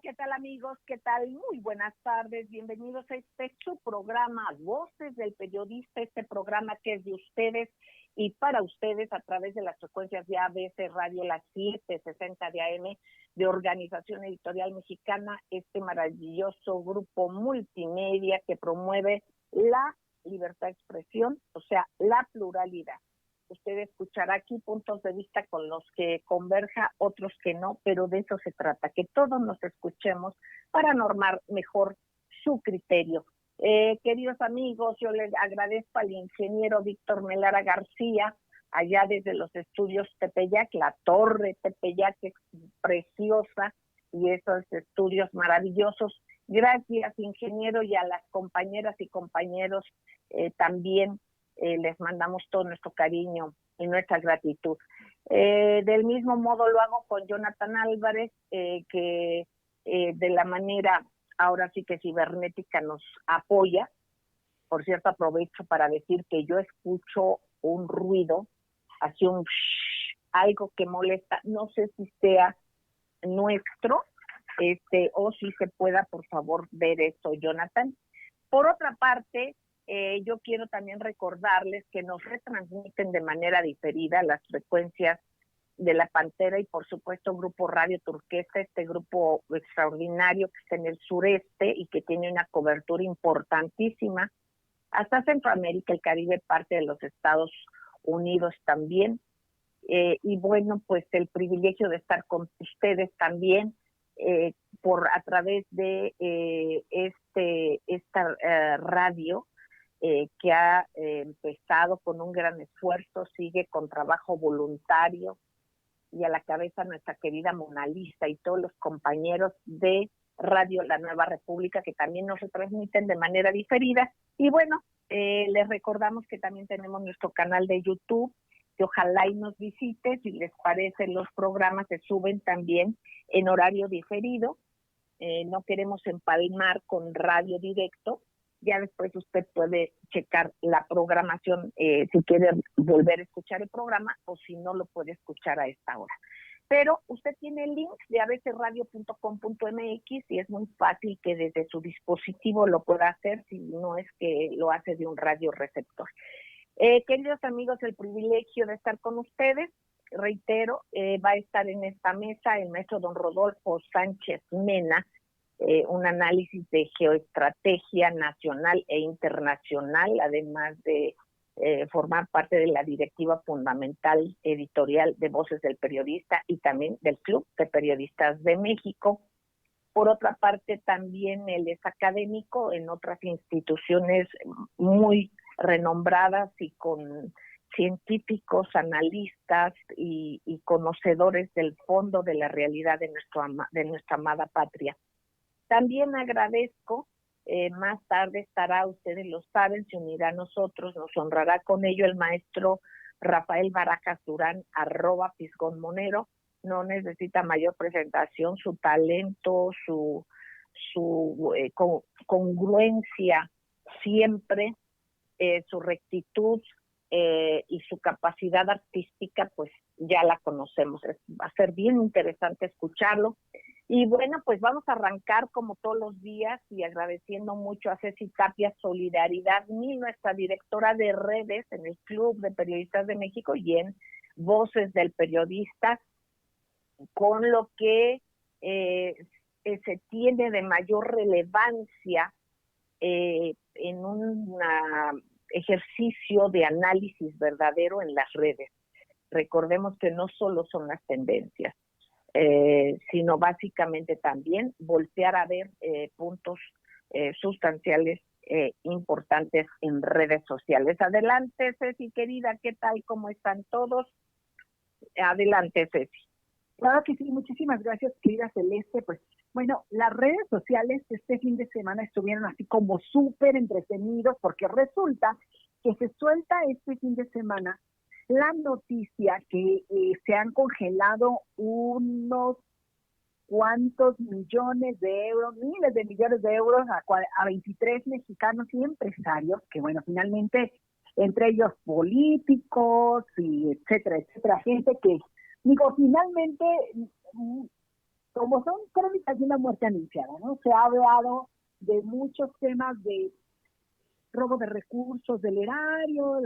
¿Qué tal amigos? ¿Qué tal? Muy buenas tardes, bienvenidos a su programa Voces del Periodista, este programa que es de ustedes y para ustedes a través de las frecuencias de ABC Radio, las 760 de AM, de Organización Editorial Mexicana, este maravilloso grupo multimedia que promueve la libertad de expresión, o sea, la pluralidad. Usted escuchará aquí puntos de vista con los que converja, otros que no, pero de eso se trata, que todos nos escuchemos para normar mejor su criterio. Queridos amigos, yo les agradezco al ingeniero Víctor Melara García, allá desde los estudios Tepeyac, la torre Tepeyac es preciosa y esos estudios maravillosos. Gracias, ingeniero, y a las compañeras y compañeros también. Les mandamos todo nuestro cariño y nuestra gratitud. Del mismo modo lo hago con Jonathan Álvarez, que de la manera, ahora sí que cibernética, nos apoya. Por cierto, aprovecho para decir que yo escucho un ruido, así un algo que molesta, no sé si sea nuestro, o si se pueda, por favor, ver esto, Jonathan. Por otra parte, yo quiero también recordarles que nos retransmiten de manera diferida las frecuencias de La Pantera y por supuesto Grupo Radio Turquesa, este grupo extraordinario que está en el sureste y que tiene una cobertura importantísima hasta Centroamérica, el Caribe, parte de los Estados Unidos también. Y bueno, pues el privilegio de estar con ustedes también a través de esta radio, que ha empezado con un gran esfuerzo, sigue con trabajo voluntario, y a la cabeza nuestra querida Mona Lisa y todos los compañeros de Radio La Nueva República que también nos retransmiten de manera diferida. Y bueno, les recordamos que también tenemos nuestro canal de YouTube, que ojalá y nos visite. Si les parece, los programas se suben también en horario diferido. No queremos empalmar con radio directo. Ya después usted puede checar la programación si quiere volver a escuchar el programa o si no lo puede escuchar a esta hora. Pero usted tiene el link de abcradio.com.mx y es muy fácil que desde su dispositivo lo pueda hacer si no es que lo hace de un radio receptor. Queridos amigos, el privilegio de estar con ustedes, reitero, va a estar en esta mesa el maestro don Rodolfo Sánchez Mena, un análisis de geoestrategia nacional e internacional, además de formar parte de la directiva fundamental editorial de Voces del Periodista y también del Club de Periodistas de México. Por otra parte, también él es académico en otras instituciones muy renombradas y con científicos, analistas y conocedores del fondo de la realidad de nuestra amada patria. También agradezco, más tarde estará, ustedes lo saben, se unirá a nosotros, nos honrará con ello el maestro Rafael Barajas Durán, @Fisgón-Monero. No necesita mayor presentación, su talento, su congruencia siempre, su rectitud y su capacidad artística, pues ya la conocemos. Va a ser bien interesante escucharlo. Y bueno, pues vamos a arrancar como todos los días y agradeciendo mucho a Ceci Tapia Solidaridad, nuestra directora de redes en el Club de Periodistas de México y en Voces del Periodista, con lo que se tiene de mayor relevancia en un ejercicio de análisis verdadero en las redes. Recordemos que no solo son las tendencias, sino básicamente también voltear a ver puntos sustanciales importantes en redes sociales. Adelante, Ceci, querida, ¿qué tal? ¿Cómo están todos? Adelante, Ceci. Claro que sí, muchísimas gracias, querida Celeste. Pues Bueno, las redes sociales este fin de semana estuvieron así como súper entretenidos porque resulta que se suelta este fin de semana la noticia que se han congelado unos cuantos millones de euros, miles de millones de euros a 23 mexicanos y empresarios que, bueno, finalmente, entre ellos políticos y etcétera, etcétera, gente que, digo, finalmente, como son crónicas de una muerte anunciada, ¿no? Se ha hablado de muchos temas de robo de recursos del erario,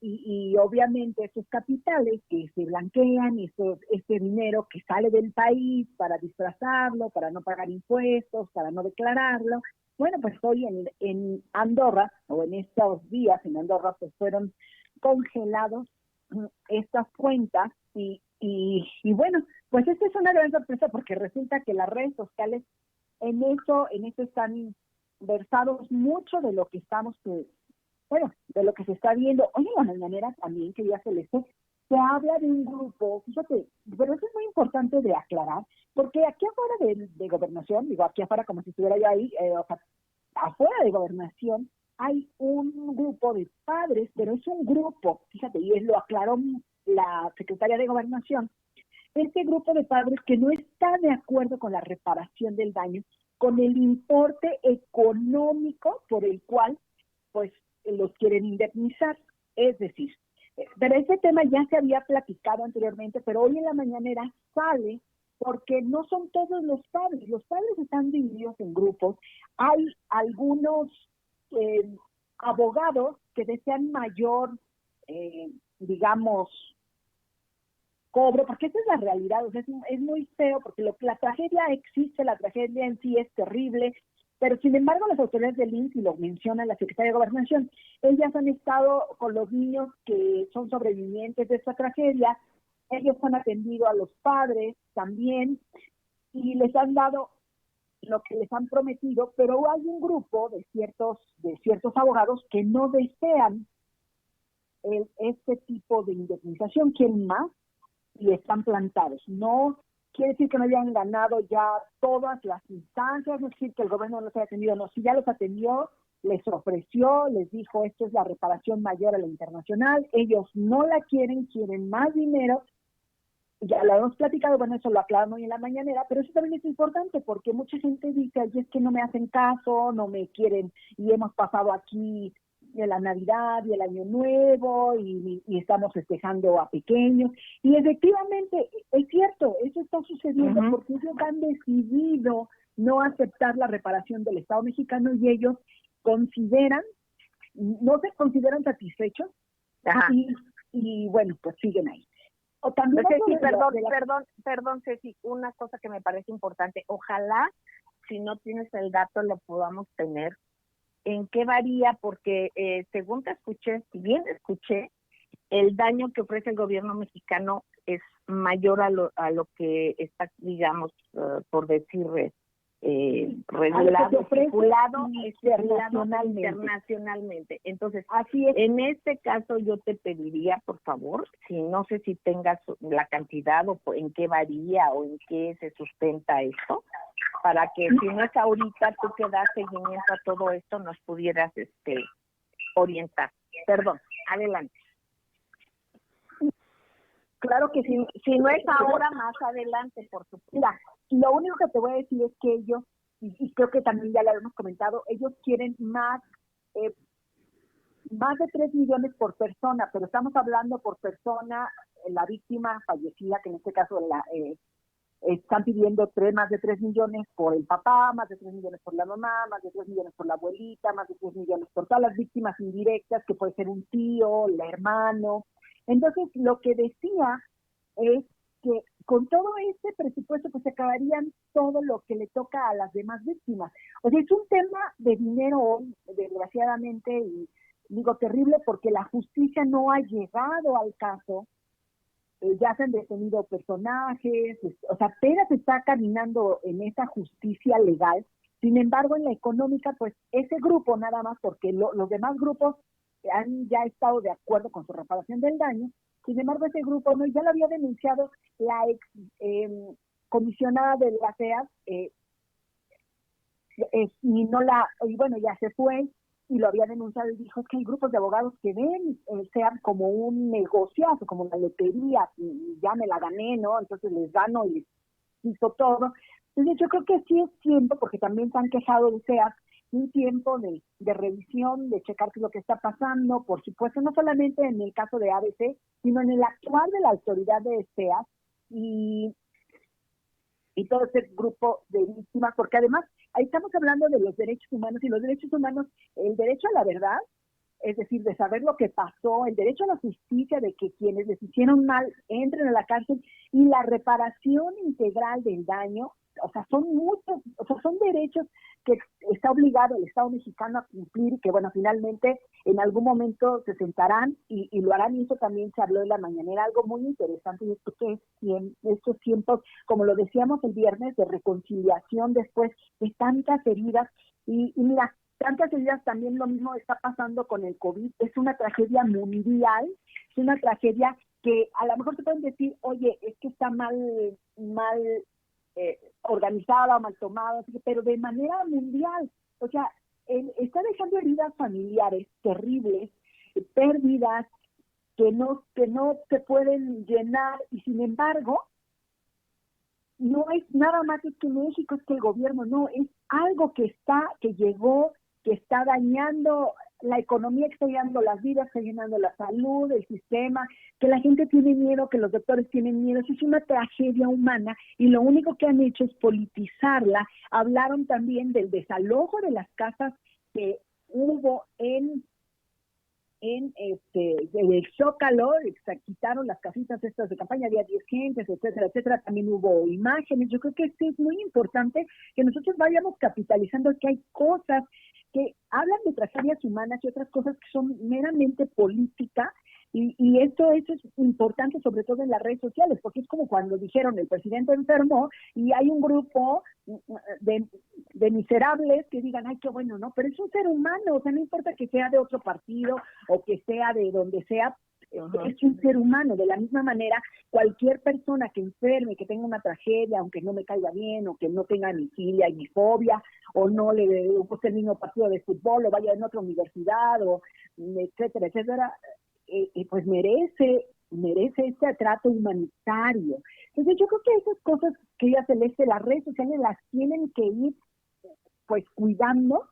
y obviamente esos capitales que se blanquean, este dinero que sale del país para disfrazarlo, para no pagar impuestos, para no declararlo. Bueno, pues hoy en Andorra, o en estos días en Andorra, pues fueron congelados estas cuentas y bueno, pues esta es una gran sorpresa porque resulta que las redes sociales en eso están versados mucho de lo que de lo que se está viendo. Hoy en la mañanera también, que ya se habla de un grupo, fíjate, pero eso es muy importante de aclarar, porque aquí afuera de Gobernación, digo aquí afuera como si estuviera yo ahí, o sea, afuera de Gobernación, hay un grupo de padres, pero es un grupo, fíjate, y lo aclaró la secretaria de Gobernación, este grupo de padres que no está de acuerdo con la reparación del daño, con el importe económico por el cual pues los quieren indemnizar. Es decir, pero ese tema ya se había platicado anteriormente, pero hoy en la mañanera sale porque no son todos los padres están divididos en grupos, hay algunos abogados que desean mayor, digamos, cobro, porque esa es la realidad, o sea, es muy feo, porque la tragedia existe, la tragedia en sí es terrible, pero sin embargo las autoridades del IMSS, y lo menciona la Secretaría de Gobernación, ellas han estado con los niños que son sobrevivientes de esta tragedia, ellos han atendido a los padres también, y les han dado lo que les han prometido, pero hay un grupo de ciertos abogados que no desean este tipo de indemnización, quieren más, y están plantados. No quiere decir que no hayan ganado ya todas las instancias, no quiere decir que el gobierno no los haya atendido, no, si ya los atendió, les ofreció, les dijo, esto es la reparación mayor a la internacional, ellos no la quieren, quieren más dinero, ya lo hemos platicado, bueno, eso lo aclaramos hoy en la mañanera, pero eso también es importante porque mucha gente dice, ay, es que no me hacen caso, no me quieren, y hemos pasado aquí de la Navidad y el Año Nuevo y estamos festejando a pequeños, y efectivamente es cierto, eso está sucediendo porque ellos han decidido no aceptar la reparación del Estado mexicano y ellos no se consideran satisfechos y bueno, pues siguen ahí. O también Ceci, perdón, Ceci, una cosa que me parece importante, ojalá, si no tienes el dato, lo podamos tener. ¿En qué varía? Porque según te escuché, si bien escuché, el daño que ofrece el gobierno mexicano es mayor a lo que está, digamos, por decir, regulado, estipulado internacionalmente. Entonces, así es. En este caso yo te pediría, por favor, si no sé si tengas la cantidad o en qué varía o en qué se sustenta esto, para que si no es ahorita tú que das seguimiento a todo esto nos pudieras orientar. Perdón, adelante. Claro que sí. Si no es ahora, más adelante, por supuesto. Mira, lo único que te voy a decir es que ellos, y creo que también ya lo hemos comentado, ellos quieren más de 3 millones por persona, pero estamos hablando por persona, la víctima fallecida, que en este caso están pidiendo más de 3 millones por el papá, más de 3 millones por la mamá, más de 3 millones por la abuelita, más de 3 millones por todas las víctimas indirectas, que puede ser un tío, el hermano. Entonces, lo que decía es que con todo este presupuesto pues se acabarían todo lo que le toca a las demás víctimas. O sea, es un tema de dinero hoy, desgraciadamente, y digo terrible porque la justicia no ha llegado al caso, ya se han detenido personajes, o sea, apenas está caminando en esa justicia legal. Sin embargo, en la económica, pues ese grupo nada más, porque los demás grupos han ya estado de acuerdo con su reparación del daño. Sin embargo, ese grupo no, ya lo había denunciado la ex comisionada de la CEA, y bueno, ya se fue, y lo había denunciado y dijo que hay grupos de abogados que ven el SEAM como un negociazo, como una lotería, y ya me la gané, ¿no? Entonces les gano y les hizo todo. Entonces yo creo que sí es tiempo, porque también se han quejado del SEAM, un tiempo de revisión, de checar qué es lo que está pasando, por supuesto, no solamente en el caso de ABC, sino en el actual de la autoridad de SEAM y todo ese grupo de víctimas, porque además ahí estamos hablando de los derechos humanos, y los derechos humanos, el derecho a la verdad, es decir, de saber lo que pasó, el derecho a la justicia, de que quienes les hicieron mal entren a la cárcel, y la reparación integral del daño, o sea, son muchos, o sea, son derechos que está obligado el Estado mexicano a cumplir, y que, bueno, finalmente en algún momento se sentarán y lo harán, y eso también se habló en la mañanera, algo muy interesante, y esto que es estos tiempos, como lo decíamos el viernes, de reconciliación después de tantas heridas, y mira, tantas heridas, también lo mismo está pasando con el COVID, es una tragedia mundial, es una tragedia que a lo mejor te pueden decir, oye, es que está mal organizada o mal tomada, pero de manera mundial, o sea, está dejando heridas familiares terribles, pérdidas que no se pueden llenar, y sin embargo, no es nada más es que México, es que el gobierno, no, es algo que llegó, que está dañando la economía, que está dañando las vidas, está dañando la salud, el sistema, que la gente tiene miedo, que los doctores tienen miedo. Eso es una tragedia humana, y lo único que han hecho es politizarla. Hablaron también del desalojo de las casas que hubo en el Zócalo, se quitaron las casitas estas de campaña, había 10 gentes, etcétera, etcétera. También hubo imágenes. Yo creo que es muy importante que nosotros vayamos capitalizando que hay cosas que hablan de tragedias humanas y otras cosas que son meramente política, y eso es importante, sobre todo en las redes sociales, porque es como cuando dijeron el presidente enfermó y hay un grupo de miserables que digan, ay, qué bueno, ¿no? Pero es un ser humano, o sea, no importa que sea de otro partido o que sea de donde sea, es un ser humano. De la misma manera, cualquier persona que enferme, que tenga una tragedia, aunque no me caiga bien, o que no tenga ni filia ni fobia, o no le guste el mismo partido de fútbol, o vaya en otra universidad, o etcétera, etcétera, pues merece este trato humanitario. Entonces yo creo que esas cosas que ella Celeste, las redes sociales las tienen que ir pues cuidando,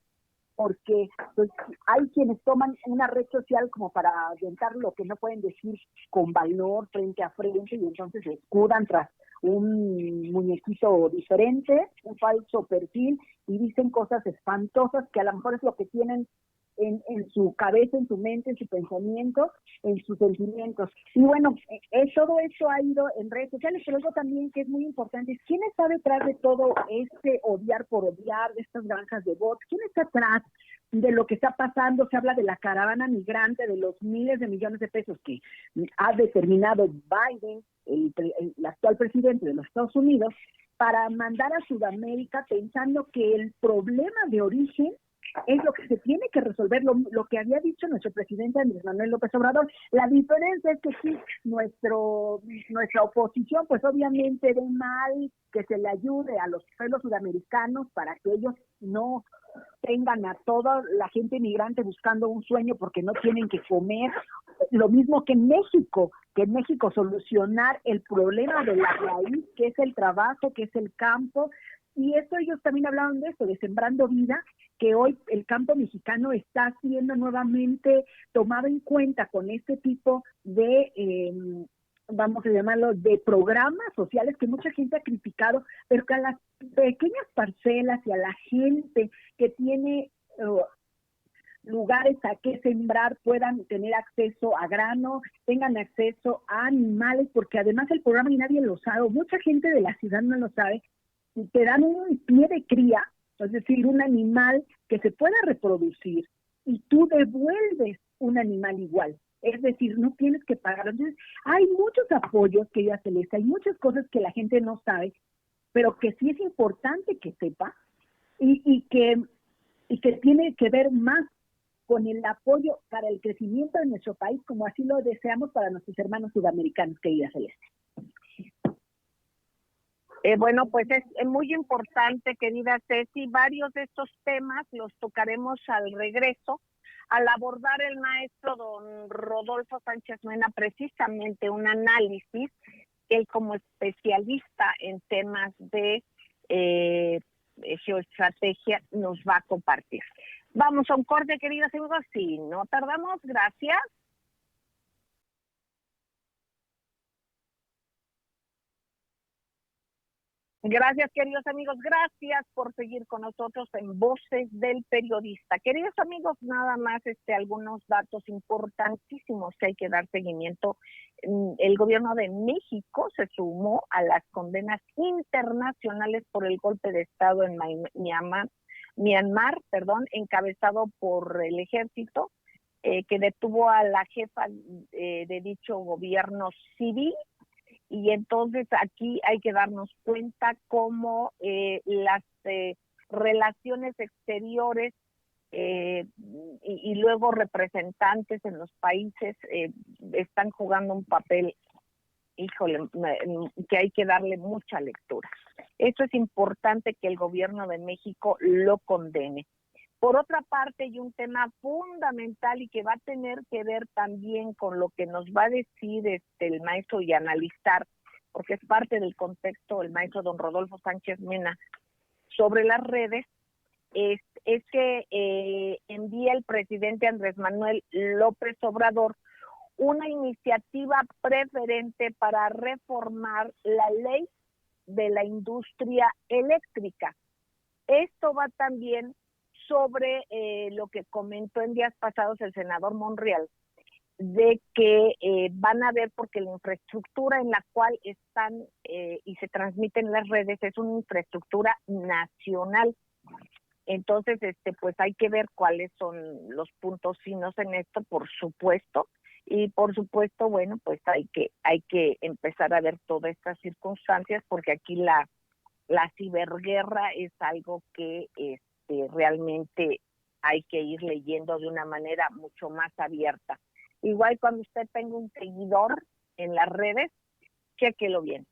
porque pues hay quienes toman una red social como para aventar lo que no pueden decir con valor frente a frente, y entonces se escudan tras un muñequito diferente, un falso perfil, y dicen cosas espantosas que a lo mejor es lo que tienen en su cabeza, en su mente, en su pensamiento, en sus sentimientos. Y bueno, todo eso ha ido en redes sociales, pero algo también que es muy importante es quién está detrás de todo este odiar por odiar, de estas granjas de bots, quién está atrás de lo que está pasando. Se habla de la caravana migrante, de los miles de millones de pesos que ha determinado Biden, el actual presidente de los Estados Unidos, para mandar a Sudamérica, pensando que el problema de origen es lo que se tiene que resolver, lo que había dicho nuestro presidente Andrés Manuel López Obrador. La diferencia es que sí, nuestra oposición, pues obviamente ve mal que se le ayude a los pueblos sudamericanos para que ellos no tengan a toda la gente migrante buscando un sueño porque no tienen que comer. Lo mismo que en México solucionar el problema de la raíz, que es el trabajo, que es el campo. Y esto ellos también hablaban de esto, de Sembrando Vida, que hoy el campo mexicano está siendo nuevamente tomado en cuenta con este tipo de, vamos a llamarlo, de programas sociales que mucha gente ha criticado, pero que a las pequeñas parcelas y a la gente que tiene lugares a que sembrar puedan tener acceso a grano, tengan acceso a animales, porque además el programa, y nadie lo sabe, mucha gente de la ciudad no lo sabe, te dan un pie de cría, es decir, un animal que se pueda reproducir, y tú devuelves un animal igual. Es decir, no tienes que pagar. Entonces, hay muchos apoyos que ella Celeste, hay muchas cosas que la gente no sabe, pero que sí es importante que sepa, y que tiene que ver más con el apoyo para el crecimiento de nuestro país, como así lo deseamos para nuestros hermanos sudamericanos, querida Celeste. Bueno, pues es muy importante, querida Ceci. Varios de estos temas los tocaremos al regreso, al abordar el maestro don Rodolfo Sánchez Mena precisamente un análisis que él como especialista en temas de geoestrategia nos va a compartir. Vamos a un corte, queridos amigos, si no tardamos, gracias. Gracias, queridos amigos, gracias por seguir con nosotros en Voces del Periodista. Queridos amigos, nada más algunos datos importantísimos que hay que dar seguimiento. El gobierno de México se sumó a las condenas internacionales por el golpe de Estado en Myanmar, encabezado por el ejército, que detuvo a la jefa de dicho gobierno civil. Y entonces aquí hay que darnos cuenta cómo las relaciones exteriores y luego representantes en los países están jugando un papel, híjole, que hay que darle mucha lectura. Eso es importante que el gobierno de México lo condene. Por otra parte, hay un tema fundamental y que va a tener que ver también con lo que nos va a decir el maestro y analizar, porque es parte del contexto el maestro don Rodolfo Sánchez Mena sobre las redes, es que envía el presidente Andrés Manuel López Obrador una iniciativa preferente para reformar la ley de la industria eléctrica. Esto va también sobre lo que comentó en días pasados el senador Monreal, de que van a ver, porque la infraestructura en la cual están y se transmiten las redes es una infraestructura nacional. Entonces, pues hay que ver cuáles son los puntos finos en esto, por supuesto, y por supuesto, bueno, pues hay que empezar a ver todas estas circunstancias, porque aquí la ciberguerra es algo que realmente hay que ir leyendo de una manera mucho más abierta. Igual cuando usted tenga un seguidor en las redes, chéquelo bien,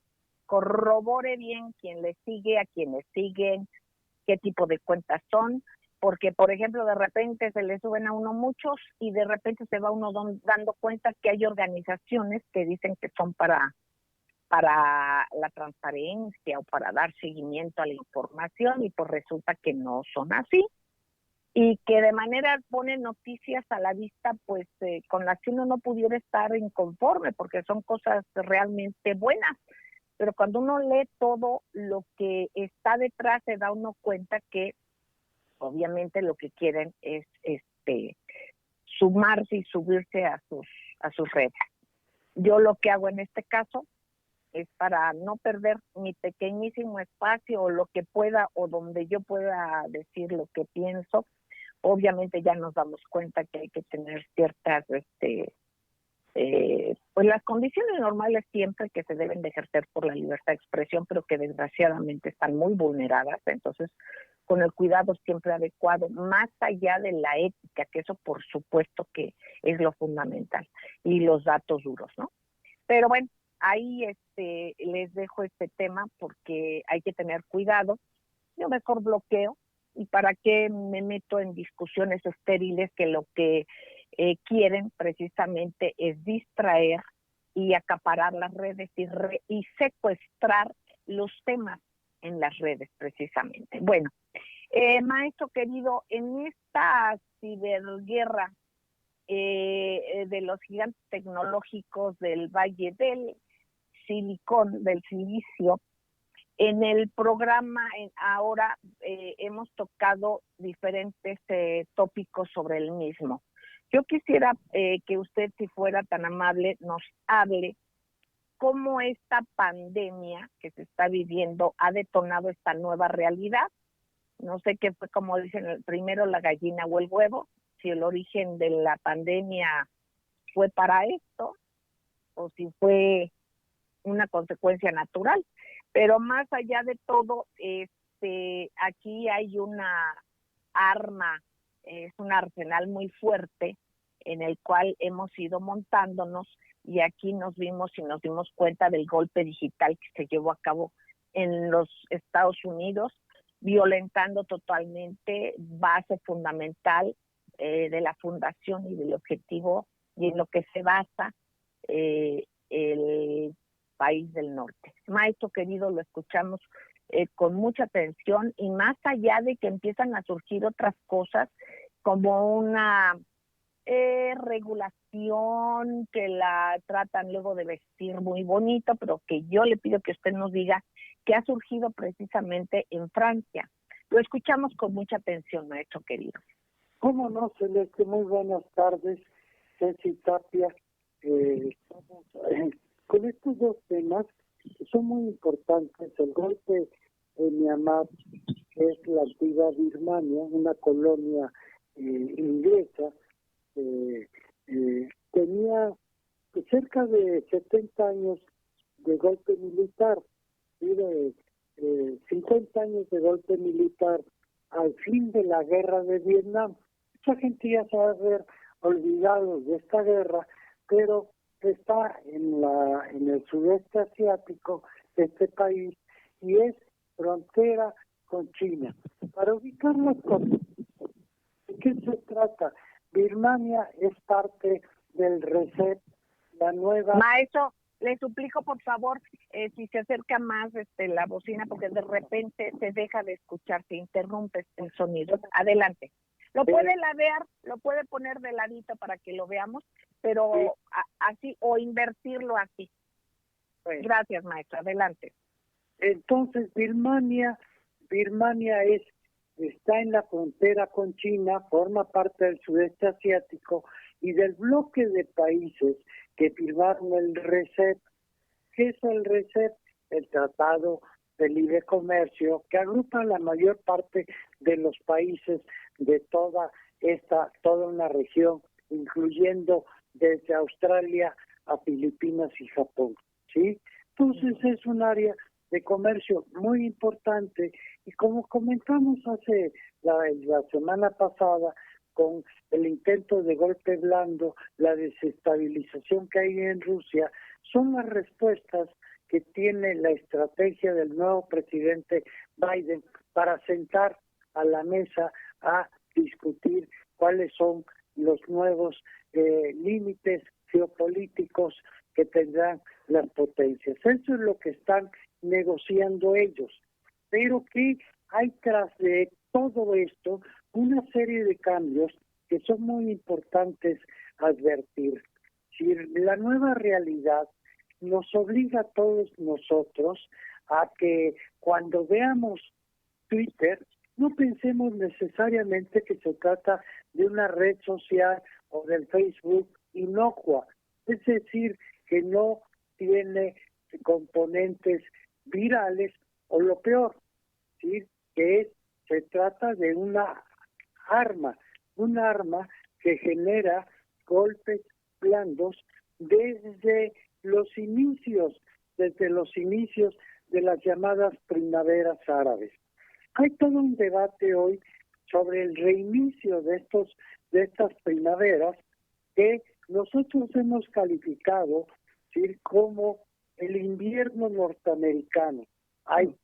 corrobore bien quién le sigue, a quién le siguen, qué tipo de cuentas son, porque por ejemplo de repente se le suben a uno muchos y de repente se va uno dando cuenta que hay organizaciones que dicen que son para la transparencia o para dar seguimiento a la información, y pues resulta que no son así, y que de manera ponen noticias a la vista pues con las que uno no pudiera estar inconforme, porque son cosas realmente buenas, pero cuando uno lee todo lo que está detrás se da uno cuenta que obviamente lo que quieren es sumarse y subirse a sus redes. Yo lo que hago en este caso es, para no perder mi pequeñísimo espacio o lo que pueda o donde yo pueda decir lo que pienso, obviamente ya nos damos cuenta que hay que tener ciertas pues las condiciones normales siempre que se deben de ejercer por la libertad de expresión, pero que desgraciadamente están muy vulneradas. Entonces, con el cuidado siempre adecuado, más allá de la ética, que eso por supuesto que es lo fundamental, y los datos duros, ¿no? Pero bueno, ahí les dejo este tema porque hay que tener cuidado. Yo mejor bloqueo, y para qué me meto en discusiones estériles que lo que quieren precisamente es distraer y acaparar las redes y secuestrar los temas en las redes precisamente. Bueno, maestro querido, en esta ciberguerra de los gigantes tecnológicos del Valle del del Silicio, en el programa ahora hemos tocado diferentes tópicos sobre el mismo. Yo quisiera que usted, si fuera tan amable, nos hable cómo esta pandemia que se está viviendo ha detonado esta nueva realidad. No sé qué fue, como dicen, primero la gallina o el huevo, si el origen de la pandemia fue para esto o si fue una consecuencia natural. Pero más allá de todo, aquí hay una arma, es un arsenal muy fuerte en el cual hemos ido montándonos, y aquí nos dimos cuenta del golpe digital que se llevó a cabo en los Estados Unidos, violentando totalmente base fundamental de la fundación y del objetivo y en lo que se basa el país del norte. Maestro querido, lo escuchamos con mucha atención, y más allá de que empiezan a surgir otras cosas como una regulación que la tratan luego de vestir muy bonito, pero que yo le pido que usted nos diga que ha surgido precisamente en Francia. Lo escuchamos con mucha atención, maestro querido. ¿Cómo no, Celeste? Muy buenas tardes, Ceci Tapia. Estamos con estos dos temas que son muy importantes. El golpe de Myanmar, que es la antigua Birmania, una colonia inglesa, tenía cerca de 70 años de golpe militar, y de 50 años de golpe militar al fin de la guerra de Vietnam. Mucha gente ya se va a haber olvidado de esta guerra, pero está en el sudeste asiático de este país y es frontera con China. Para ubicar las cosas, ¿de qué se trata? Birmania es parte del RCEP, la nueva... Maestro, le suplico por favor, si se acerca más la bocina, porque de repente se deja de escuchar, se interrumpe el sonido. Adelante. Lo puede ladear, lo puede poner de ladito para que lo veamos, pero sí, así, o invertirlo así. Pues, gracias, maestra. Adelante. Entonces, Birmania está en la frontera con China, forma parte del sudeste asiático y del bloque de países que firmaron el RCEP. ¿Qué es el RCEP? El Tratado de Libre Comercio, que agrupa la mayor parte de los países de toda una región, incluyendo desde Australia a Filipinas y Japón, ¿sí? Entonces es un área de comercio muy importante, y como comentamos la semana pasada, con el intento de golpe blando, la desestabilización que hay en Rusia, son las respuestas que tiene la estrategia del nuevo presidente Biden para sentar a la mesa a discutir cuáles son los nuevos límites geopolíticos que tendrán las potencias. Eso es lo que están negociando ellos. Pero que hay tras de todo esto una serie de cambios que son muy importantes advertir. Si la nueva realidad nos obliga a todos nosotros a que cuando veamos Twitter no pensemos necesariamente que se trata de una red social o del Facebook inocua, es decir, que no tiene componentes virales, o lo peor, ¿sí? Se trata de una arma que genera golpes blandos desde los inicios de las llamadas primaveras árabes. Hay todo un debate hoy sobre el reinicio de estas primaveras que nosotros hemos calificado, ¿sí?, como el invierno norteamericano. Hay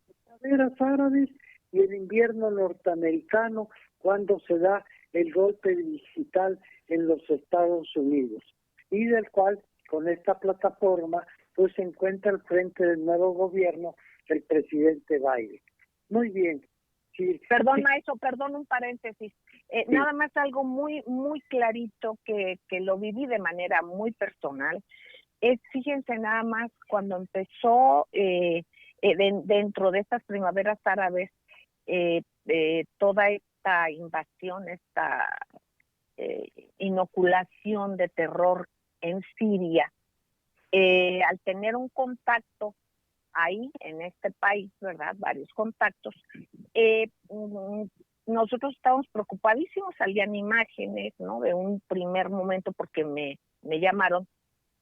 primaveras árabes y el invierno norteamericano cuando se da el golpe digital en los Estados Unidos, y del cual con esta plataforma pues se encuentra al frente del nuevo gobierno el presidente Biden. Muy bien. Sí. Perdón, maestro, perdón, un paréntesis. Sí. Nada más algo muy, muy clarito que lo viví de manera muy personal. Fíjense nada más, cuando empezó dentro de estas primaveras árabes, toda esta invasión, esta inoculación de terror en Siria, al tener un contacto ahí en este país, ¿verdad? Varios contactos. Nosotros estábamos preocupadísimos, salían imágenes, ¿no? De un primer momento, porque me llamaron,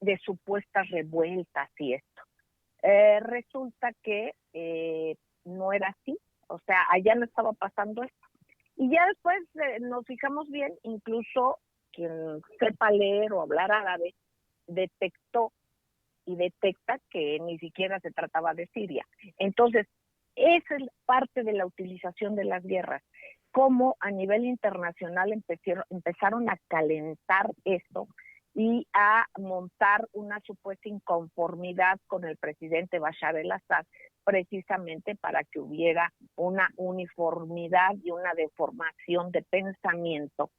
de supuestas revueltas y esto. Resulta que no era así, o sea, allá no estaba pasando esto. Y ya después nos fijamos bien, incluso quien sepa leer o hablar árabe detectó y detecta que ni siquiera se trataba de Siria. Entonces, Esa es parte de la utilización de las guerras. Cómo a nivel internacional empezaron a calentar esto y a montar una supuesta inconformidad con el presidente Bashar el-Assad, precisamente para que hubiera una uniformidad y una deformación de pensamiento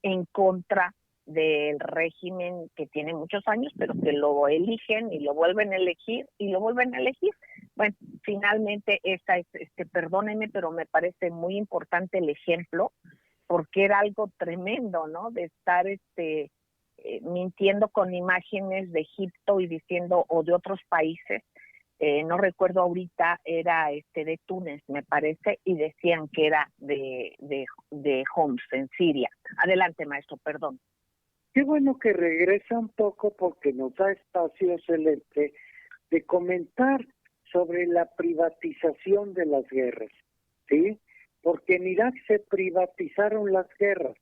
en contra del régimen que tiene muchos años, pero que lo eligen y lo vuelven a elegir y lo vuelven a elegir. Bueno, finalmente esta es, perdónenme, pero me parece muy importante el ejemplo, porque era algo tremendo, ¿no? De estar mintiendo con imágenes de Egipto y diciendo, o de otros países, no recuerdo ahorita, era de Túnez, me parece, y decían que era de Homs, en Siria. Adelante, maestro, perdón. Qué bueno que regresa un poco porque nos da espacio, Celeste, de comentar sobre la privatización de las guerras, ¿sí? Porque en Irak se privatizaron las guerras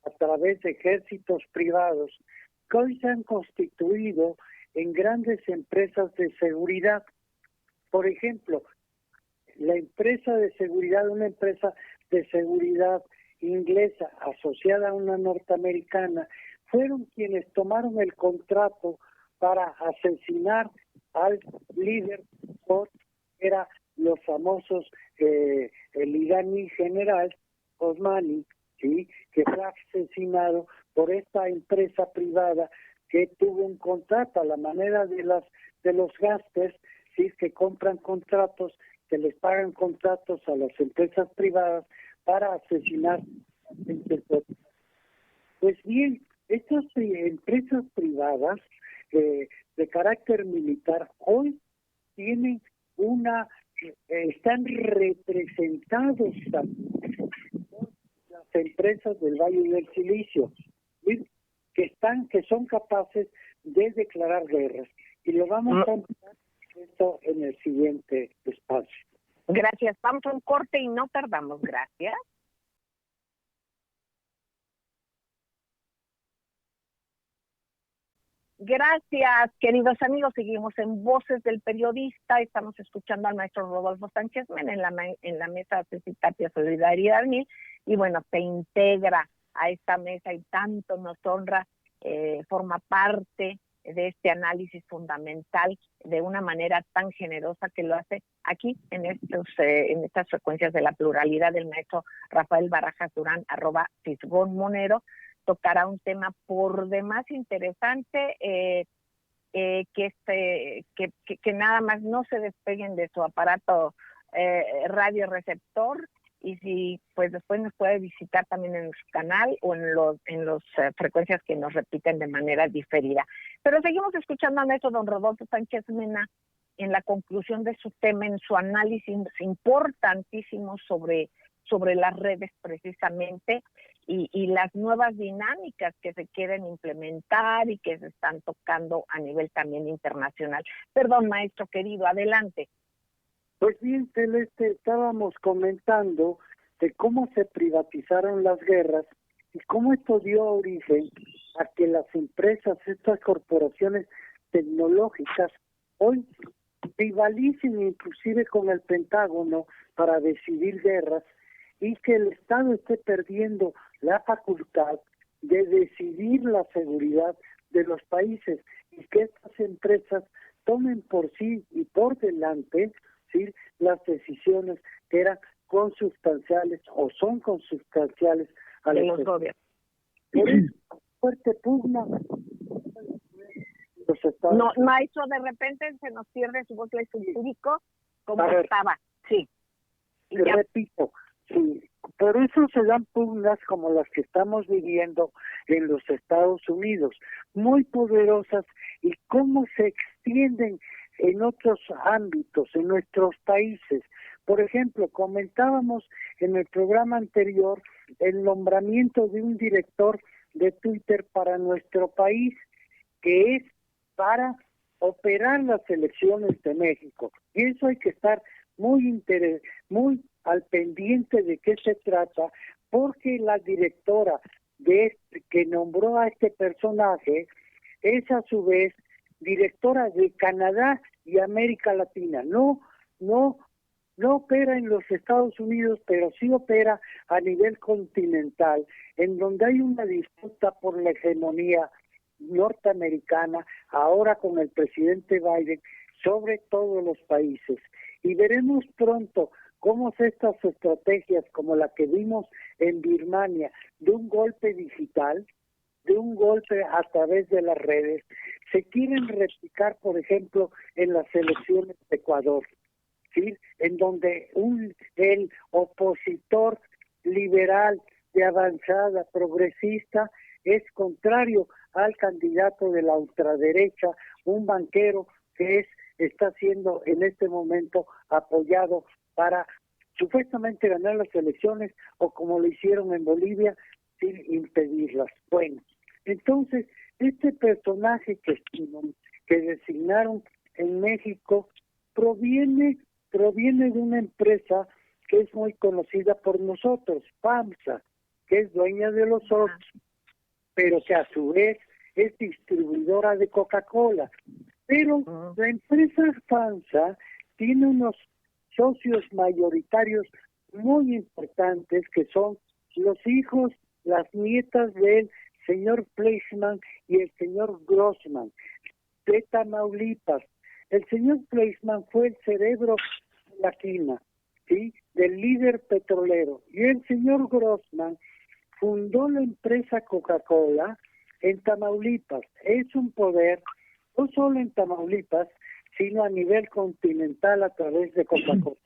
a través de ejércitos privados que hoy se han constituido en grandes empresas de seguridad. Por ejemplo, la empresa de seguridad, una empresa de seguridad inglesa asociada a una norteamericana, fueron quienes tomaron el contrato para asesinar al líder, que era los famosos, el iraní general Osmani, ¿sí? Que fue asesinado por esta empresa privada que tuvo un contrato a la manera de los gastos, ¿sí? Que compran contratos, que les pagan contratos a las empresas privadas para asesinar. Pues bien, estas empresas privadas de carácter militar hoy tienen están representados también por las empresas del Valle del Silicio, ¿sí? que son capaces de declarar guerras. Y lo vamos a empezar esto en el siguiente espacio. Gracias. Vamos a un corte y no tardamos. Gracias. Gracias, queridos amigos. Seguimos en Voces del Periodista. Estamos escuchando al maestro Rodolfo Sánchez Mena en la mesa de Tapia Solidaridad 1000. Y bueno, se integra a esta mesa y tanto nos honra, forma parte de este análisis fundamental de una manera tan generosa que lo hace aquí en estas frecuencias de la pluralidad, del maestro Rafael Barajas Durán, @Fisgón-Monero. Tocará un tema por demás interesante, que nada más no se despeguen de su aparato radioreceptor, y si pues después nos puede visitar también en su canal o en las frecuencias que nos repiten de manera diferida. Pero seguimos escuchando a nuestro don Rodolfo Sánchez Mena en la conclusión de su tema, en su análisis importantísimo sobre las redes precisamente, y las nuevas dinámicas que se quieren implementar y que se están tocando a nivel también internacional. Perdón, maestro querido, adelante. Pues bien, Celeste, estábamos comentando de cómo se privatizaron las guerras y cómo esto dio origen a que las empresas, estas corporaciones tecnológicas, hoy rivalicen inclusive con el Pentágono para decidir guerras, y que el Estado esté perdiendo la facultad de decidir la seguridad de los países, y que estas empresas tomen por sí y por delante, ¿sí?, las decisiones que eran consubstanciales o son consubstanciales a los gobiernos. Por eso, fuerte pugna. No, maestro, de repente se nos pierde su voz, su público, como estaba. Sí. Y repito, sí, por eso se dan pugnas como las que estamos viviendo en los Estados Unidos, muy poderosas, y cómo se extienden en otros ámbitos, en nuestros países. Por ejemplo, comentábamos en el programa anterior el nombramiento de un director de Twitter para nuestro país, que es para operar las elecciones de México. Y eso hay que estar muy al pendiente de qué se trata, porque la directora que nombró a este personaje es a su vez directora de Canadá y América Latina. No no opera en los Estados Unidos, pero sí opera a nivel continental, en donde hay una disputa por la hegemonía norteamericana, ahora con el presidente Biden, sobre todos los países. Y veremos pronto cómo estas estrategias, como la que vimos en Birmania, de un golpe digital, de un golpe a través de las redes, se quieren replicar, por ejemplo, en las elecciones de Ecuador, ¿sí? En donde el opositor liberal de avanzada progresista es contrario al candidato de la ultraderecha, un banquero que está siendo en este momento apoyado para supuestamente ganar las elecciones, o como lo hicieron en Bolivia, sin impedirlas. Bueno, entonces este personaje que designaron en México proviene de una empresa que es muy conocida por nosotros, FAMSA, que es dueña de los Oxxo, pero que a su vez es distribuidora de Coca-Cola. Pero la empresa FAMSA tiene unos socios mayoritarios muy importantes, que son los hijos, las nietas del señor Fleischmann y el señor Grossman, de Tamaulipas. El señor Fleischmann fue el cerebro de la quina, ¿sí?, del líder petrolero, y el señor Grossman fundó la empresa Coca-Cola en Tamaulipas. Es un poder no solo en Tamaulipas, sino a nivel continental a través de Coca-Cola.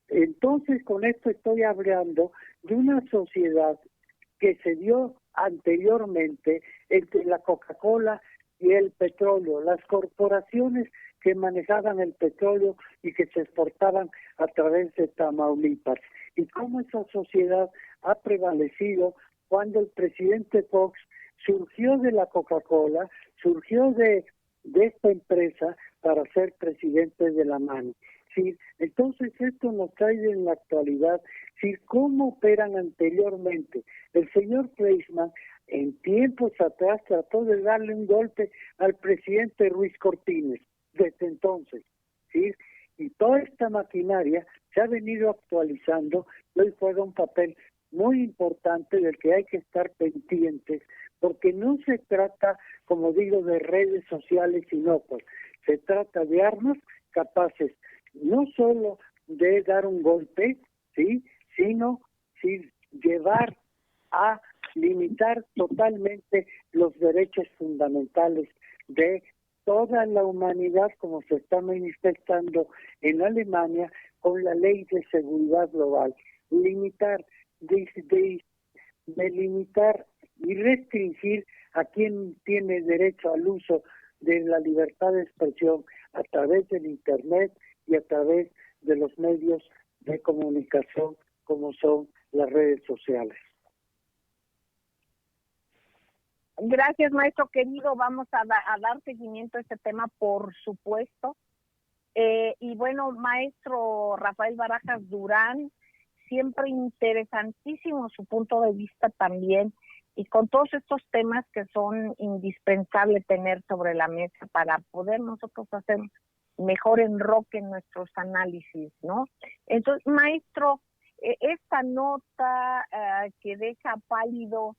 Entonces, con esto estoy hablando de una sociedad que se dio anteriormente entre la Coca-Cola y el petróleo, las corporaciones que manejaban el petróleo y que se exportaban a través de Tamaulipas. Y cómo esa sociedad ha prevalecido cuando el presidente Fox surgió de la Coca-Cola, surgió de esta empresa para ser presidente de la mano. ¿Sí? Entonces esto nos trae en la actualidad, ¿sí?, cómo operan anteriormente. El señor Fleischmann en tiempos atrás trató de darle un golpe al presidente Ruiz Cortines, desde entonces, ¿sí? Y toda esta maquinaria se ha venido actualizando y hoy juega un papel muy importante del que hay que estar pendientes, porque no se trata, como digo, de redes sociales inocuas, se trata de armas capaces no solo de dar un golpe, ¿sí?, sino llevar a limitar totalmente los derechos fundamentales de toda la humanidad, como se está manifestando en Alemania con la ley de seguridad global. Limitar, delimitar y restringir a quien tiene derecho al uso de la libertad de expresión a través del Internet y a través de los medios de comunicación como son las redes sociales. Gracias, maestro querido. Vamos a dar seguimiento a este tema, por supuesto. Y bueno, maestro Rafael Barajas Durán, siempre interesantísimo su punto de vista también, y con todos estos temas que son indispensables tener sobre la mesa para poder nosotros hacer mejor enroque en nuestros análisis, ¿no? Entonces, maestro, esta nota que deja pálido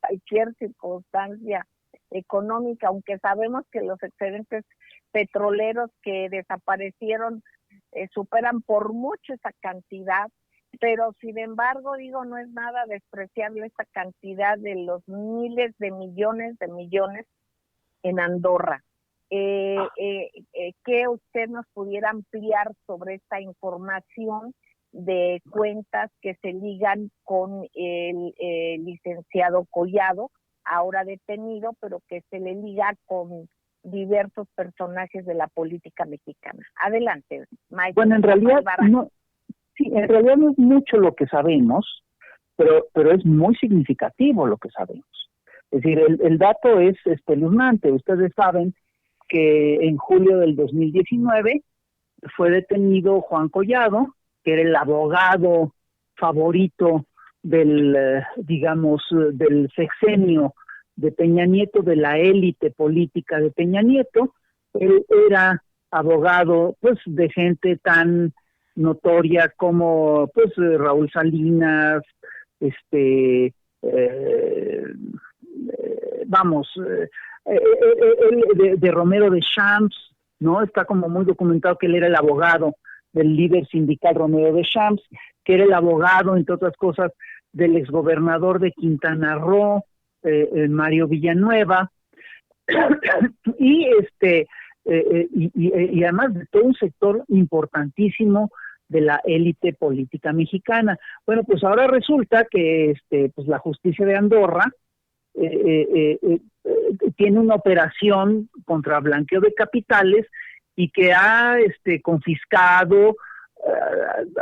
cualquier circunstancia económica, aunque sabemos que los excedentes petroleros que desaparecieron superan por mucho esa cantidad, pero sin embargo, digo, no es nada despreciable esta cantidad de los miles de millones en Andorra. Que usted nos pudiera ampliar sobre esta información de cuentas que se ligan con el licenciado Collado, ahora detenido, pero que se le liga con diversos personajes de la política mexicana. Adelante, maestro. Bueno, en realidad no es mucho lo que sabemos, pero es muy significativo lo que sabemos. Es decir, el dato es espeluznante. Ustedes saben que en julio del 2019 fue detenido Juan Collado, que era el abogado favorito del sexenio de Peña Nieto, de la élite política de Peña Nieto. Él era abogado, pues, de gente tan notoria, como pues Raúl Salinas, de Romero de Champs, ¿no? Está como muy documentado que él era el abogado del líder sindical Romero de Champs, que era el abogado, entre otras cosas, del exgobernador de Quintana Roo, Mario Villanueva, y y además de todo un sector importantísimo de la élite política mexicana. Bueno, pues ahora resulta que pues la justicia de Andorra tiene una operación contra blanqueo de capitales y que ha confiscado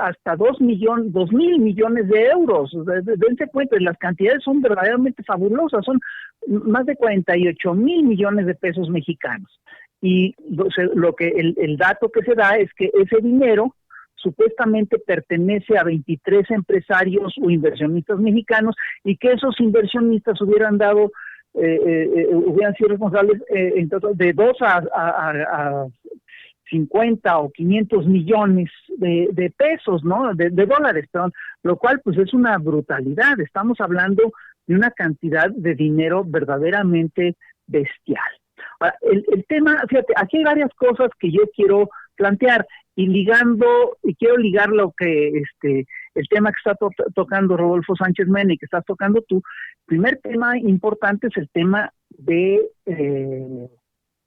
hasta 2.000 millones de euros. Dense cuenta, las cantidades son verdaderamente fabulosas, son más de 48,000 millones de pesos mexicanos. Y el dato que se da es que ese dinero supuestamente pertenece a 23 empresarios o inversionistas mexicanos, y que esos inversionistas hubieran sido responsables de 2 a 50 o 500 millones de pesos, ¿no? De dólares, perdón, lo cual pues es una brutalidad. Estamos hablando de una cantidad de dinero verdaderamente bestial. Ahora, el tema, fíjate, aquí hay varias cosas que yo quiero plantear, y quiero ligar lo que el tema que está tocando Rodolfo Sánchez Mena y que estás tocando tú. El primer tema importante es el tema de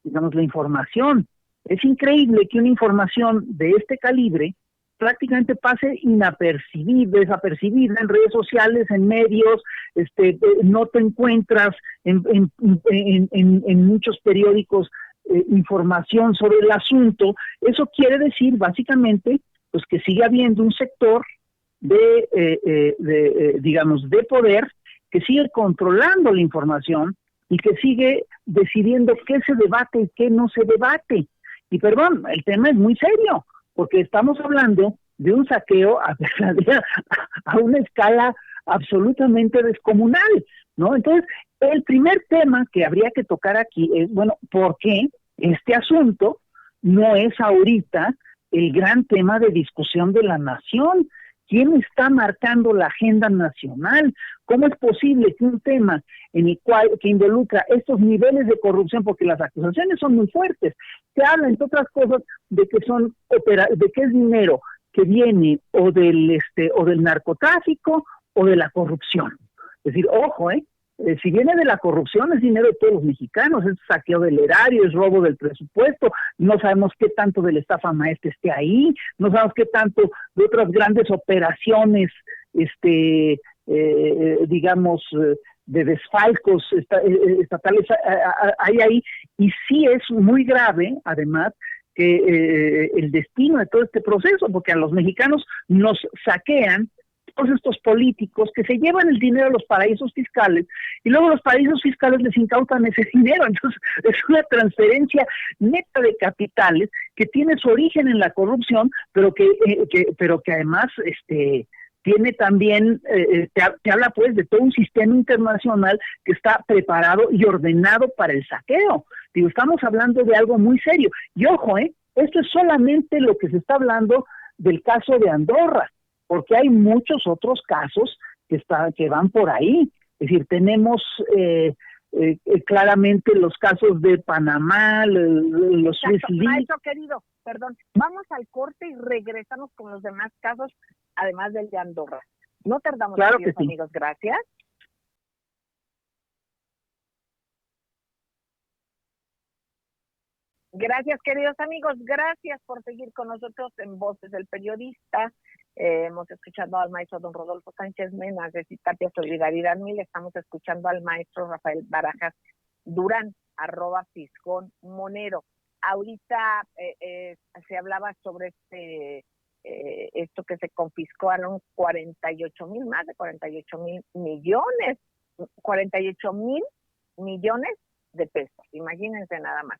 digamos, la información. Es increíble que una información de este calibre prácticamente pase desapercibida en redes sociales, en medios, no te encuentras en muchos periódicos información sobre el asunto. Eso quiere decir básicamente pues que sigue habiendo un sector digamos, de poder, que sigue controlando la información y que sigue decidiendo qué se debate y qué no se debate. Y perdón, el tema es muy serio, porque estamos hablando de un saqueo a una escala absolutamente descomunal, ¿no? Entonces, el primer tema que habría que tocar aquí es, bueno, ¿por qué este asunto no es ahorita el gran tema de discusión de la nación? ¿Quién está marcando la agenda nacional? ¿Cómo es posible que un tema que involucra estos niveles de corrupción, porque las acusaciones son muy fuertes, se habla, entre otras cosas, de que es dinero que viene o del narcotráfico o de la corrupción? Es decir, ojo, si viene de la corrupción, es dinero de todos los mexicanos, es saqueo del erario, es robo del presupuesto, no sabemos qué tanto de la estafa maestra esté ahí, no sabemos qué tanto de otras grandes operaciones, digamos, de desfalcos estatales hay ahí, y sí es muy grave, además, que el destino de todo este proceso, porque a los mexicanos nos saquean todos estos políticos que se llevan el dinero a los paraísos fiscales, y luego los paraísos fiscales les incautan ese dinero. Entonces es una transferencia neta de capitales que tiene su origen en la corrupción, pero que además tiene también, te habla pues de todo un sistema internacional que está preparado y ordenado para el saqueo. Digo, estamos hablando de algo muy serio. Y ojo, esto es solamente lo que se está hablando del caso de Andorra, porque hay muchos otros casos que van por ahí. Es decir, tenemos claramente los casos de Panamá, los Swiss Leaks. Maestro querido, perdón, vamos al corte y regresamos con los demás casos, además del de Andorra. No tardamos, claro, queridos que sí. Amigos, gracias. Gracias, queridos amigos, gracias por seguir con nosotros en Voces del Periodista. Hemos escuchado al maestro don Rodolfo Sánchez Mena de Citapia Solidaridad 1000, estamos escuchando al maestro Rafael Barajas Durán, @Fisgón Monero. Ahorita se hablaba sobre esto que se confiscó, eran 48,000, más de 48,000 millones, 48,000 millones de pesos, imagínense nada más.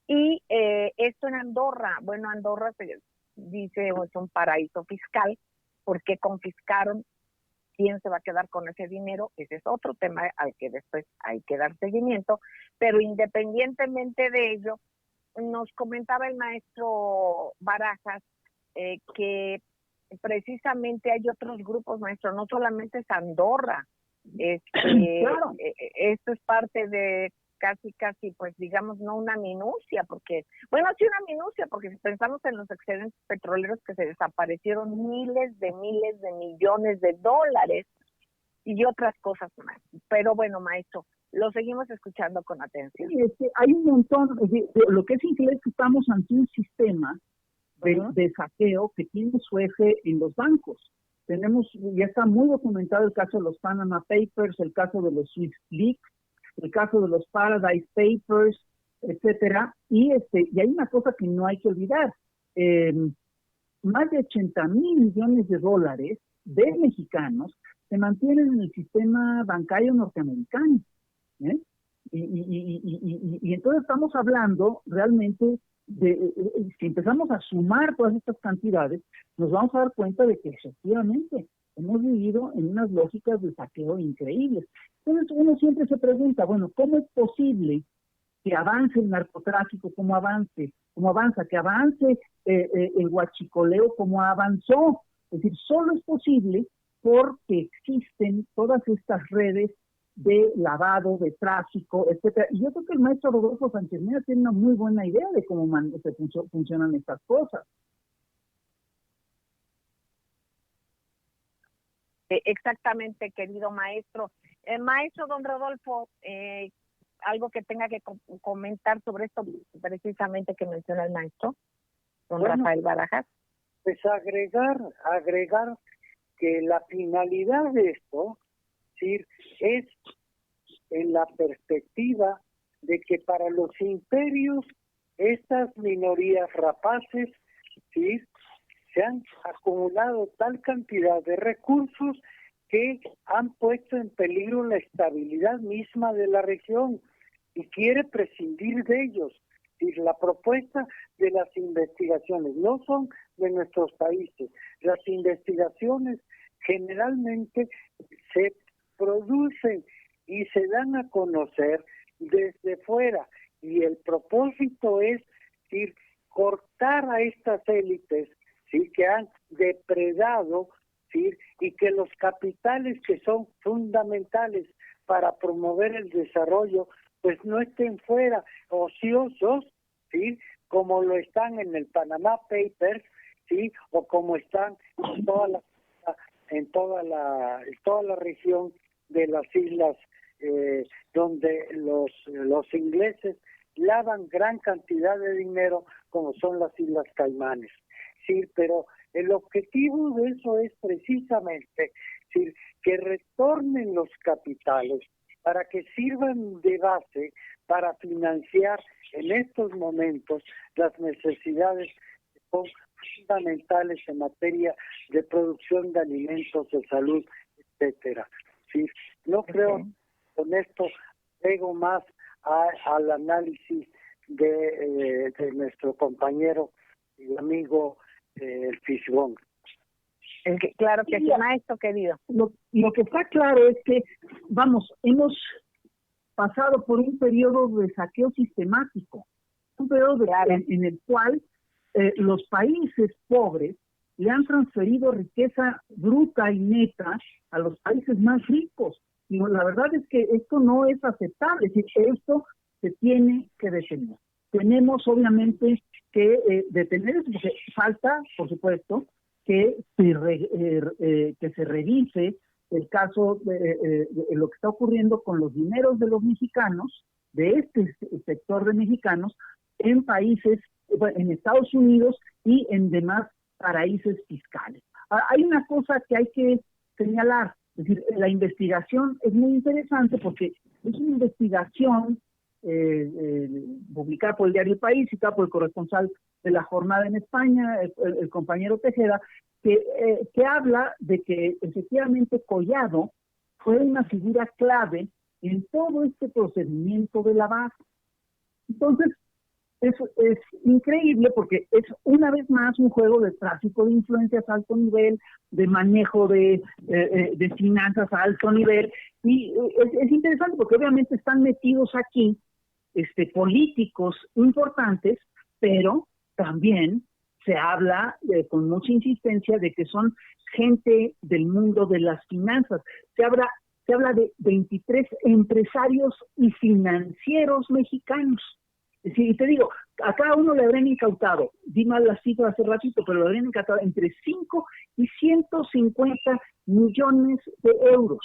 Y esto en Andorra, bueno, Andorra se dice es un paraíso fiscal, porque confiscaron. ¿Quién se va a quedar con ese dinero? Ese es otro tema al que después hay que dar seguimiento, pero independientemente de ello, nos comentaba el maestro Barajas que precisamente hay otros grupos, maestro, no solamente es Andorra. Claro. Esto es parte de casi, pues digamos, no una minucia, porque, bueno, sí una minucia, porque si pensamos en los excedentes petroleros que se desaparecieron miles de millones de dólares y otras cosas más. Pero bueno, maestro, lo seguimos escuchando con atención. Sí, hay un montón, lo que es inglés, que estamos ante un sistema de saqueo que tiene su eje en los bancos. Ya está muy documentado el caso de los Panama Papers, el caso de los Swiss Leaks, el caso de los Paradise Papers, etcétera, y hay una cosa que no hay que olvidar, más de 80,000 millones de dólares de mexicanos se mantienen en el sistema bancario norteamericano, ¿eh? Y entonces estamos hablando realmente si empezamos a sumar todas estas cantidades, nos vamos a dar cuenta de que efectivamente hemos vivido en unas lógicas de saqueo increíbles. Entonces uno siempre se pregunta, bueno, ¿cómo es posible que avance el narcotráfico, cómo avanza, que avance el huachicoleo como avanzó? Es decir, solo es posible porque existen todas estas redes de lavado, de tráfico, etcétera. Y yo creo que el maestro Rodolfo Sánchez Mena tiene una muy buena idea de cómo funcionan estas cosas. Exactamente, querido maestro. Maestro don Rodolfo, algo que tenga que comentar sobre esto precisamente que menciona el maestro, don Rafael Barajas. Pues agregar que la finalidad de esto, ¿sí?, es en la perspectiva de que para los imperios estas minorías rapaces, ¿sí?, se han acumulado tal cantidad de recursos que han puesto en peligro la estabilidad misma de la región y quiere prescindir de ellos. Y la propuesta de las investigaciones no son de nuestros países. Las investigaciones generalmente se producen y se dan a conocer desde fuera, y el propósito es decir, cortar a estas élites, ¿sí?, que han depredado, ¿sí?, y que los capitales que son fundamentales para promover el desarrollo pues no estén fuera ociosos, ¿sí?, como lo están en el Panama Papers, ¿sí?, o como están en toda la región de las islas donde los ingleses lavan gran cantidad de dinero, como son las Islas Caimanes. Sí, pero el objetivo de eso es precisamente, ¿sí?, que retornen los capitales para que sirvan de base para financiar en estos momentos las necesidades que son fundamentales en materia de producción de alimentos, de salud, etcétera. Sí, no creo con esto llego más al análisis de nuestro compañero y amigo el Fisgón. Claro que sí, maestro querido. Lo que está claro es que, hemos pasado por un periodo de saqueo sistemático, un periodo en el cual los países pobres le han transferido riqueza bruta y neta a los países más ricos. Y la verdad es que esto no es aceptable, es decir, esto se tiene que detener. Tenemos obviamente que detener eso, porque falta, por supuesto, que se revise el caso de lo que está ocurriendo con los dineros de los mexicanos, de este sector de mexicanos, en países, en Estados Unidos y en demás paraísos fiscales. Hay una cosa que hay que señalar, es decir, la investigación es muy interesante porque es una investigación publicada por el diario El País, citada por el corresponsal de la jornada en España, el compañero Tejeda, que habla de que efectivamente Collado fue una figura clave en todo este procedimiento de lavado. Entonces, eso es increíble porque es una vez más un juego de tráfico de influencias a alto nivel, de manejo de finanzas a alto nivel, y es interesante porque obviamente están metidos aquí políticos importantes, pero también se habla con mucha insistencia de que son gente del mundo de las finanzas. Se habla de 23 empresarios y financieros mexicanos. Es decir, y te digo, a cada uno le habrían incautado, di mal la cifra hace ratito, pero le habrían incautado entre 5 y 150 millones de euros.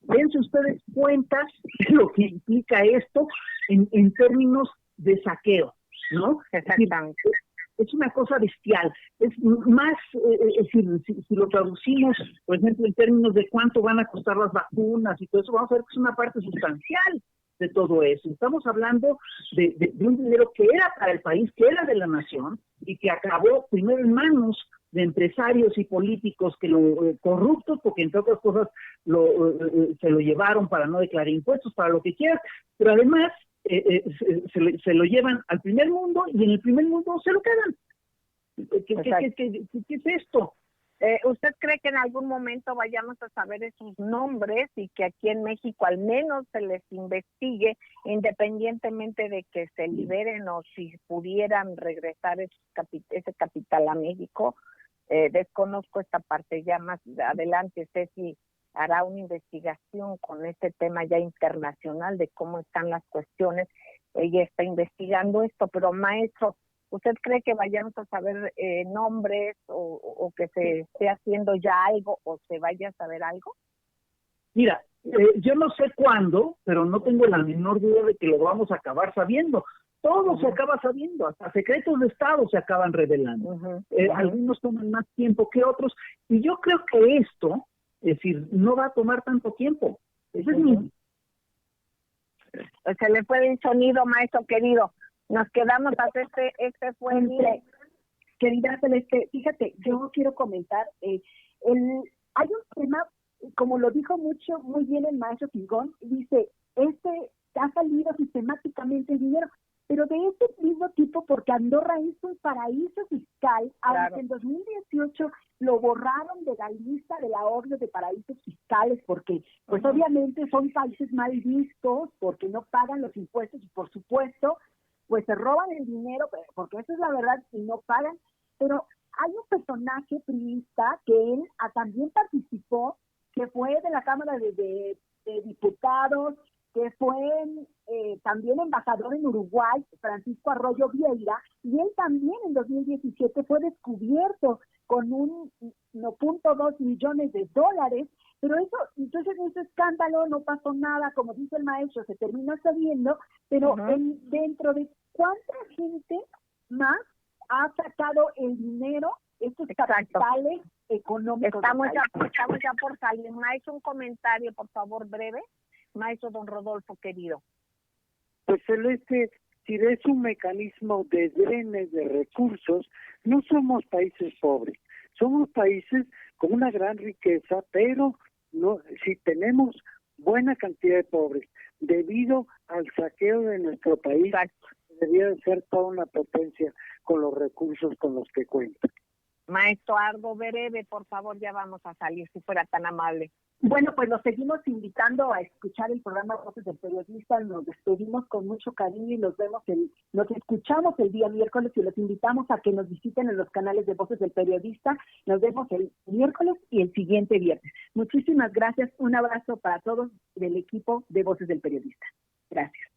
Dense ustedes cuentas de lo que implica esto en términos de saqueo, ¿no? Exactamente. Es una cosa bestial. Es más, es decir, si lo traducimos, por ejemplo, en términos de cuánto van a costar las vacunas y todo eso, vamos a ver que es una parte sustancial de todo eso. Estamos hablando de un dinero que era para el país, que era de la nación, y que acabó primero en manos de empresarios y políticos que corruptos, porque entre otras cosas se lo llevaron para no declarar impuestos, para lo que quieras, pero además se lo llevan al primer mundo y en el primer mundo se lo quedan. ¿Qué es esto? ¿Usted cree que en algún momento vayamos a saber esos nombres y que aquí en México al menos se les investigue, independientemente de que se liberen o si pudieran regresar ese capital a México? Desconozco esta parte, ya más adelante Ceci hará una investigación con este tema ya internacional de cómo están las cuestiones. Ella está investigando esto, pero maestro, ¿usted cree que vayamos a saber nombres o que se esté haciendo ya algo o se vaya a saber algo? Mira, yo no sé cuándo, pero no tengo la menor duda de que lo vamos a acabar sabiendo. Todo se acaba sabiendo, hasta secretos de Estado se acaban revelando. Algunos toman más tiempo que otros, y yo creo que esto, es decir, no va a tomar tanto tiempo. Ese es mi... Se le fue el sonido, maestro querido. Nos quedamos hasta este fue el... Querida Celeste, fíjate, yo quiero comentar, hay un tema, como lo dijo muy bien el maestro Pingón, dice, ha salido sistemáticamente el dinero, pero de este mismo tipo, porque Andorra es un paraíso fiscal, claro. Aunque en 2018 lo borraron de la lista de la orden de paraísos fiscales, porque pues obviamente son países mal vistos, porque no pagan los impuestos y por supuesto, pues se roban el dinero, porque eso es la verdad, y no pagan. Pero hay un personaje priista que él también participó, que fue de la Cámara de Diputados, que fue también embajador en Uruguay, Francisco Arroyo Vieira, y él también en 2017 fue descubierto con un 1.2 millones de dólares, pero eso, entonces ese escándalo no pasó nada, como dice el maestro, se terminó sabiendo, pero dentro de cuánta gente más ha sacado el dinero, estos capitales económicos. Estamos ya por salir. Maestro, un comentario, por favor, breve. Maestro don Rodolfo, querido. Pues Celeste, si es un mecanismo de drenes de recursos, no somos países pobres, somos países con una gran riqueza, pero no, si tenemos buena cantidad de pobres, debido al saqueo de nuestro país, debería de ser toda una potencia con los recursos con los que cuenta. Maestro Ardo Berebe, por favor, ya vamos a salir, si fuera tan amable. Bueno, pues los seguimos invitando a escuchar el programa Voces del Periodista. Nos despedimos con mucho cariño y nos escuchamos el día miércoles y los invitamos a que nos visiten en los canales de Voces del Periodista. Nos vemos el miércoles y el siguiente viernes. Muchísimas gracias. Un abrazo para todos del equipo de Voces del Periodista. Gracias.